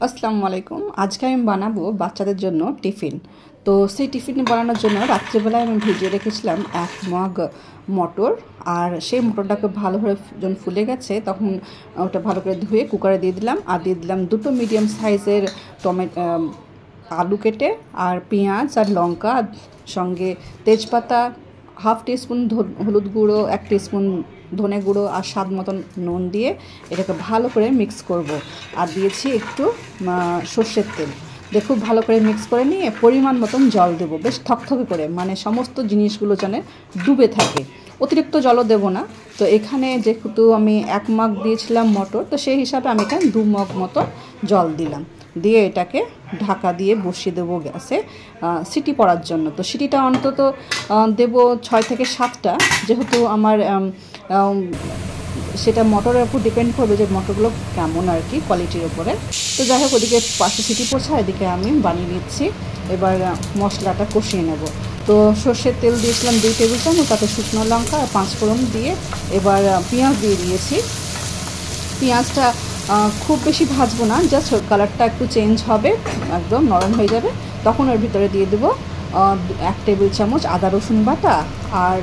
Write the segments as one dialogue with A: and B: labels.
A: আসসালামু আলাইকুম। আজকে আমি বানাবো বাচ্চাদের জন্য টিফিন। তো সেই টিফিন বানানোর জন্য রাত্রিবেলায় আমি ভিজিয়ে রেখেছিলাম 1 মগ মটর। আর সেই মটরটাকে ভালোভাবে যখন ফুলে গেছে তখন ওটা ভালো করে ধুয়ে কুকারে দিয়ে দিলাম। আর দিয়ে দিলাম 2টো মিডিয়াম সাইজের আলু কেটে, আর পেঁয়াজ আর লঙ্কা, সঙ্গে তেজপাতা, হাফ টিস্পুন হলুদ গুঁড়ো, 1 টিস্পুন ধনে গুঁড়ো আর স্বাদ মতন নুন দিয়ে এটাকে ভালো করে মিক্স করব। আর দিয়েছি একটু সর্ষের তেল দিয়ে খুব ভালো করে মিক্স করে নিয়ে পরিমাণ মতন জল দেবো, বেশ থকথকে করে, মানে সমস্ত জিনিসগুলো যেন ডুবে থাকে, অতিরিক্ত জলও দেবো না। তো এখানে যেহেতু আমি 1 মগ দিয়েছিলাম মটর, তো সেই হিসাবে আমি এখানে 2 মগ মতো জল দিলাম। দিয়ে এটাকে ঢাকা দিয়ে বসিয়ে দেবো গ্যাসে সিটি পড়ার জন্য। তো সিটিটা অন্তত দেবো 6 থেকে 7টা, যেহেতু আমার সেটা মটরের উপর ডিপেন্ড করবে যে মটরগুলো কেমন আর কি কোয়ালিটির উপরে। তো যাই হোক, ওদিকে পাশে সিটি পড়ছে, এদিকে আমি বানিয়ে নিচ্ছি। এবার মশলাটা কষিয়ে নেব। তো সর্ষের তেল দিয়েছিলাম 2 টেবিল চামচ, তাতে শুকনো লঙ্কা আর 5 ফোড়ন দিয়ে এবার পেঁয়াজ দিয়ে দিয়েছি। পেঁয়াজটা খুব বেশি ভাজবো না, জাস্ট কালারটা একটু চেঞ্জ হবে, একদম নরম হয়ে যাবে, তখন ওর ভিতরে দিয়ে দেবো 1 টেবিল চামচ আদা রসুন বাটা আর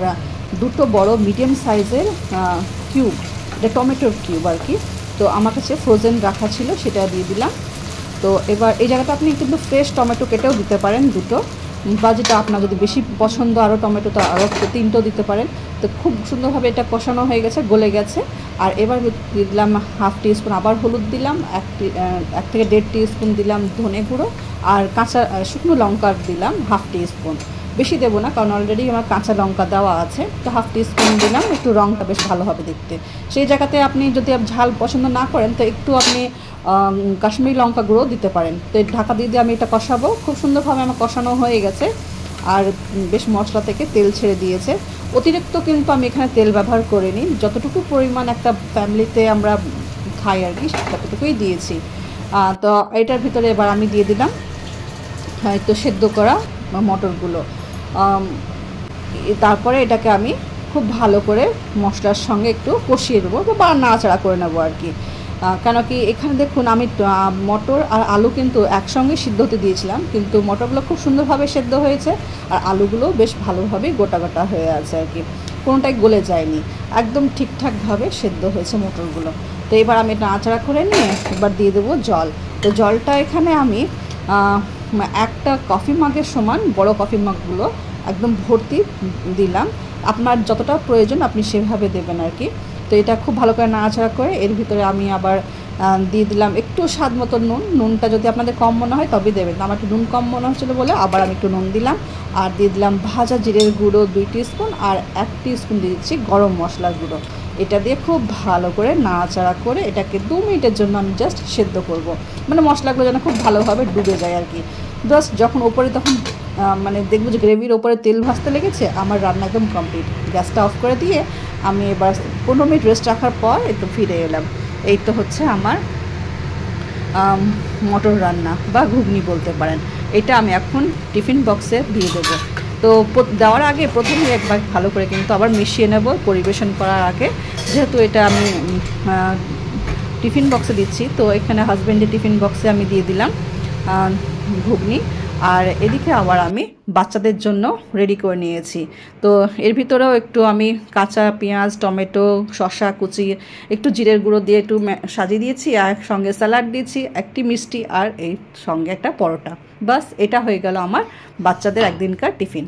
A: 2টো বড় মিডিয়াম সাইজের কিউব, এটা টমেটোর কিউব আর কি। তো আমার কাছে ফ্রোজেন রাখা ছিল, সেটা দিয়ে দিলাম। তো এবার এই জায়গাটা আপনি কিন্তু ফ্রেশ টমেটো কেটেও দিতে পারেন 2টো, বা যেটা আপনার যদি বেশি পছন্দ আরও টমেটো, তো আরও 3টো দিতে পারেন। তো খুব সুন্দরভাবে এটা কষানো হয়ে গেছে, গলে গেছে। আর এবার দিলাম হাফ টিস্পুন আবার হলুদ দিলাম, 1 থেকে 1.5 টিস্পুন দিলাম ধনে গুঁড়ো, আর কাঁচা শুকনো লঙ্কা দিলাম হাফ টিস্পুন, বেশি দেবো না কারণ অলরেডি আমার কাঁচা লঙ্কা দেওয়া আছে। তো হাফ টিস্পুন দিলাম, একটু রঙটা বেশ ভালো হবে দেখতে। সেই জায়গাতে আপনি যদি ঝাল পছন্দ না করেন তো একটু আপনি কাশ্মীরি লঙ্কা গুঁড়ো দিতে পারেন। তো ঢাকা দিয়ে আমি এটা কষাবো। খুব সুন্দরভাবে আমার কষানো হয়ে গেছে, আর বেশ মশলা থেকে তেল ছেড়ে দিয়েছে। অতিরিক্ত কিন্তু আমি এখানে তেল ব্যবহার করিনি, যতটুকু পরিমাণ একটা ফ্যামিলিতে আমরা খাই আর কি ততটুকুই দিয়েছি। তো এটার ভিতরে এবার আমি দিয়ে দিলাম হয়তো সেদ্ধ করা মটরগুলো। তারপরে এটাকে আমি খুব ভালো করে মশলার সঙ্গে একটু কষিয়ে দেবো বা নাড়াচাড়া করে নেবো আর কি। কেন কি এখানে দেখুন আমি মটর আর আলু কিন্তু একসঙ্গে সিদ্ধ হতে দিয়েছিলাম, কিন্তু মটরগুলো খুব সুন্দরভাবে সেদ্ধ হয়েছে আর আলুগুলো বেশ ভালোভাবে গোটা গোটা হয়ে আছে আর কি, কোনোটাই গলে যায়নি, একদম ঠিকঠাকভাবে সেদ্ধ হয়েছে মটরগুলো। তো এবার আমি নাড়াচাড়া করে নিয়ে এবার দিয়ে দেবো জল। তো জলটা এখানে আমি একটা কফি মাগের সমান বড় কফি মাগগুলো একদম ভর্তি দিলাম। আপনার যতটা প্রয়োজন আপনি সেভাবে দেবেন আর কি। তো এটা খুব ভালো করে নাড়াচাড়া করে এর ভিতরে আমি আবার দিয়ে দিলাম একটু স্বাদ মতো নুন। নুনটা যদি আপনাদের কম মনে হয় তবে দেবেন, আমার একটু নুন কম মনে হচ্ছিলো বলে আবার আমি একটু নুন দিলাম। আর দিয়ে দিলাম ভাজা জিরের গুঁড়ো 2 টিস্পুন আর 1 টিস্পুন দিয়ে দিচ্ছি গরম মশলার গুঁড়ো। এটা দিয়ে খুব ভালো করে নাড়াচাড়া করে এটাকে 2 মিনিটের জন্য আমি জাস্ট সেদ্ধ করব, মানে মশলাগুলো যেন খুব ভালোভাবে ডুবে যায় আর কি। জাস্ট যখন ওপরে তখন মানে দেখবো যে গ্রেভির ওপরে তেল ভাজতে লেগেছে, আমার রান্না একদম কমপ্লিট। গ্যাসটা অফ করে দিয়ে আমি এবার 15 মিনিট রেস্ট রাখার পর একটু ফিরে এলাম। এই তো হচ্ছে আমার মটর রান্না বা ঘুগনি বলতে পারেন। এটা আমি এখন টিফিন বক্সে দিয়ে দেবো। তো দেওয়ার আগে প্রথমে একবার ভালো করে কিন্তু আবার মিশিয়ে নেব পরিবেশন করার আগে, যেহেতু এটা আমি টিফিন বক্সে দিচ্ছি। তো এখানে হাজব্যান্ডের টিফিন বক্সে আমি দিয়ে দিলাম ঘুগনি, আর এদিকে আবার আমি বাচ্চাদের জন্য রেডি করে নিয়েছি। তো এর ভিতরেও একটু আমি কাঁচা পেঁয়াজ, টমেটো, শসা কুচি, একটু জিরের গুঁড়ো দিয়ে একটু সাজিয়ে দিয়েছি, আর সঙ্গে স্যালাড দিয়েছি, একটি মিষ্টি, আর এই সঙ্গে একটা পরোটা। বাস এটা হয়ে গেল আমার বাচ্চাদের একদিনকার টিফিন।